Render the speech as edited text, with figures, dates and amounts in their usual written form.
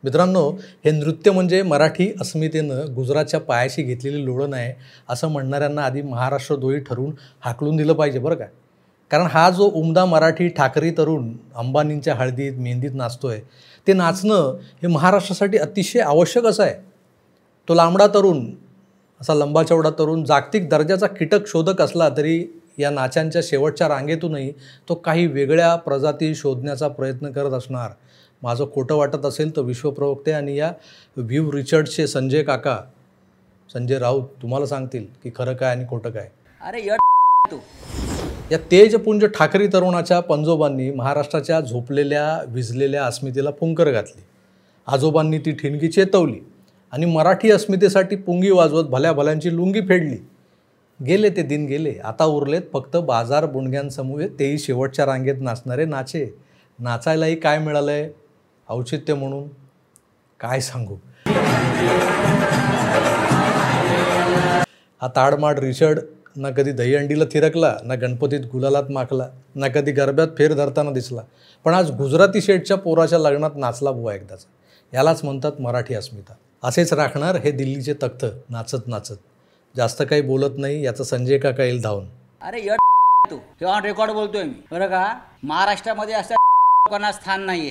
मित्रांनो, हे नृत्य म्हणजे मराठी अस्मितेनं गुजरातच्या पायाशी घेतलेली लोळण आहे असं म्हणणाऱ्यांना आधी महाराष्ट्रद्रोही ठरवून हाकलून दिलं पाहिजे बरं का. कारण हा जो उमदा मराठी ठाकरी तरुण अंबानींच्या हळदीत मेहंदीत नाचतोय, ते नाचणं हे महाराष्ट्रासाठी अतिशय आवश्यक असं आहे. तो लांबडा तरुण, असा लंबाचवडा तरुण जागतिक दर्जाचा कीटक शोधक असला तरी या नाचांच्या शेवटच्या रांगेतूनही तो काही वेगळ्या प्रजाती शोधण्याचा प्रयत्न करत असणार. माझं खोटं वाटत असेल तर विश्वप्रवक्ते आणि या व्ह्यू रिचर्डचे संजय काका, संजय राऊत तुम्हाला सांगतील की खरं काय आणि खोटं काय. अरे तू या तेजपुंज ठाकरी तरुणाच्या पंजोबांनी महाराष्ट्राच्या झोपलेल्या विझलेल्या अस्मितेला फुंकर घातली. आजोबांनी ती ठिणगी चेतवली आणि मराठी अस्मितेसाठी पुंगी वाजवत भल्या भल्यांची लुंगी फेडली. गेले ते दिन गेले. आता उरलेत फक्त बाजार बुणग्यांसमूह, तेही शेवटच्या रांगेत नाचणारे नाचे. नाचायलाही काय मिळालंय औचित्य म्हणून काय सांगू. हा ताडमाड रिचर्ड ना कधी दहीहंडीला थिरकला, ना गणपतीत गुलालात माखला, ना कधी गरब्यात फेर धरताना दिसला, पण आज गुजराती शेठच्या पोराच्या लग्नात नाचला बुवा एकदाच. यालाच म्हणतात मराठी अस्मिता. असेच राखणार हे दिल्लीचे तख्त नाचत नाचत. जास्त काही बोलत नाही याचं संजय काका येईल धावून. अरे तू हे ऑन रेकॉर्ड बोलतोय मी बरं का. महाराष्ट्रामध्ये असं लोकांना स्थान नाहीये.